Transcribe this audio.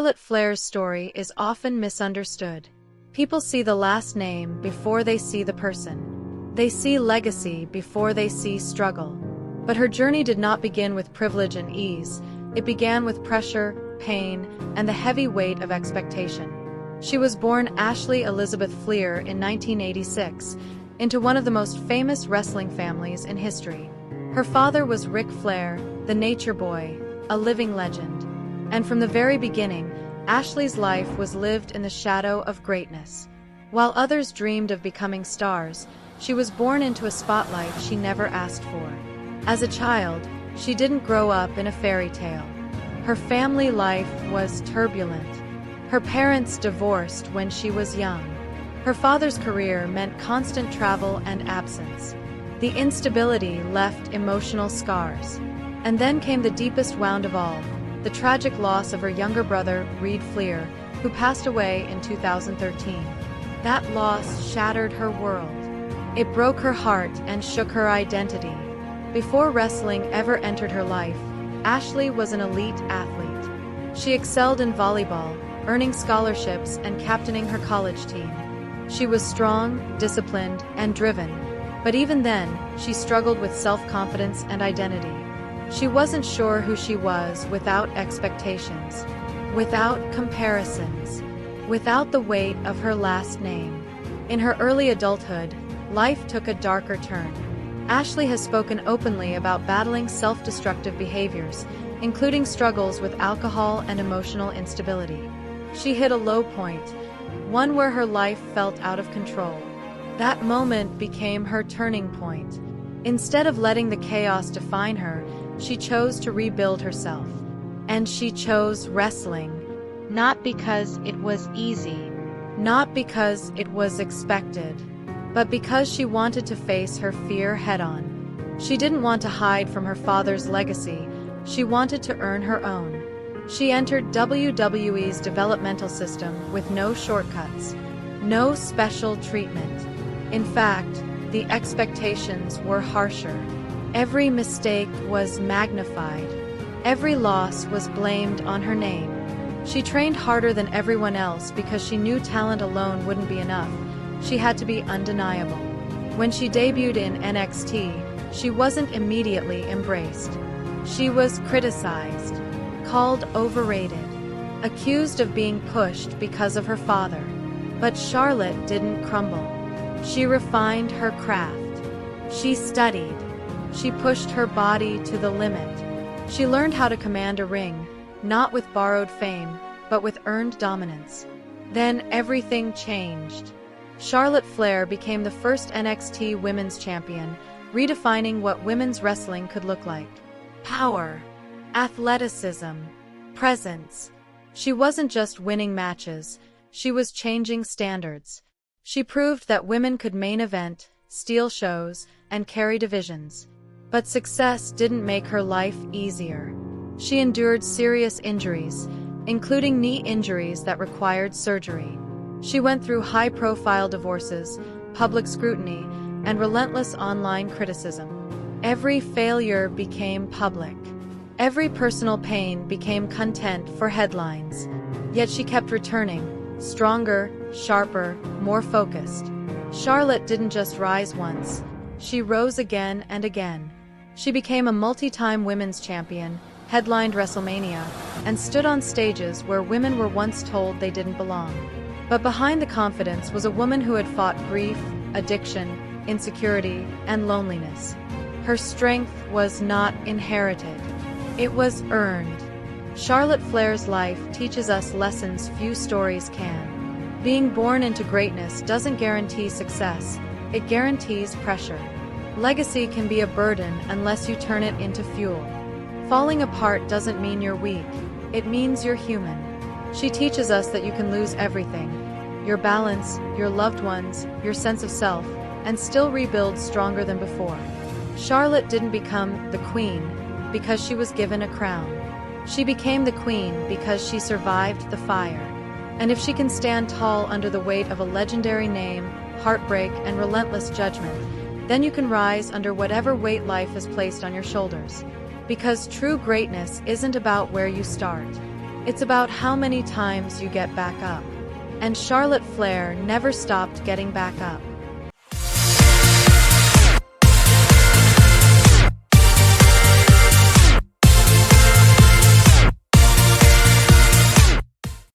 Charlotte Flair's story is often misunderstood. People see the last name before they see the person. They see legacy before they see struggle. But her journey did not begin with privilege and ease. It began with pressure, pain, and the heavy weight of expectation. She was born Ashley Elizabeth Flair in 1986, into one of the most famous wrestling families in history. Her father was Ric Flair, the Nature Boy, a living legend. And from the very beginning, Ashley's life was lived in the shadow of greatness. While others dreamed of becoming stars, she was born into a spotlight she never asked for. As a child, she didn't grow up in a fairy tale. Her family life was turbulent. Her parents divorced when she was young. Her father's career meant constant travel and absence. The instability left emotional scars. And then came the deepest wound of all, the tragic loss of her younger brother, Reed Flair, who passed away in 2013. That loss shattered her world. It broke her heart and shook her identity. Before wrestling ever entered her life, Ashley was an elite athlete. She excelled in volleyball, earning scholarships and captaining her college team. She was strong, disciplined, and driven. But even then, she struggled with self-confidence and identity. She wasn't sure who she was without expectations, without comparisons, without the weight of her last name. In her early adulthood, life took a darker turn. Ashley has spoken openly about battling self-destructive behaviors, including struggles with alcohol and emotional instability. She hit a low point, one where her life felt out of control. That moment became her turning point. Instead of letting the chaos define her, she chose to rebuild herself. And she chose wrestling. Not because it was easy, not because it was expected, but because she wanted to face her fear head-on. She didn't want to hide from her father's legacy, she wanted to earn her own. She entered WWE's developmental system with no shortcuts, no special treatment. In fact, the expectations were harsher. Every mistake was magnified. Every loss was blamed on her name. She trained harder than everyone else because she knew talent alone wouldn't be enough. She had to be undeniable. When she debuted in NXT, she wasn't immediately embraced. She was criticized, called overrated, accused of being pushed because of her father. But Charlotte didn't crumble. She refined her craft. She studied. She pushed her body to the limit. She learned how to command a ring, not with borrowed fame, but with earned dominance. Then everything changed. Charlotte Flair became the first NXT Women's Champion, redefining what women's wrestling could look like. Power, athleticism, presence. She wasn't just winning matches, she was changing standards. She proved that women could main event, steal shows, and carry divisions. But success didn't make her life easier. She endured serious injuries, including knee injuries that required surgery. She went through high-profile divorces, public scrutiny, and relentless online criticism. Every failure became public. Every personal pain became content for headlines. Yet she kept returning, stronger, sharper, more focused. Charlotte didn't just rise once. She rose again and again. She became a multi-time women's champion, headlined WrestleMania, and stood on stages where women were once told they didn't belong. But behind the confidence was a woman who had fought grief, addiction, insecurity, and loneliness. Her strength was not inherited. It was earned. Charlotte Flair's life teaches us lessons few stories can. Being born into greatness doesn't guarantee success, it guarantees pressure. Legacy can be a burden unless you turn it into fuel. Falling apart doesn't mean you're weak, it means you're human. She teaches us that you can lose everything, your balance, your loved ones, your sense of self, and still rebuild stronger than before. Charlotte didn't become the queen because she was given a crown. She became the queen because she survived the fire. And if she can stand tall under the weight of a legendary name, heartbreak, and relentless judgment, then you can rise under whatever weight life has placed on your shoulders. Because true greatness isn't about where you start. It's about how many times you get back up. And Charlotte Flair never stopped getting back up.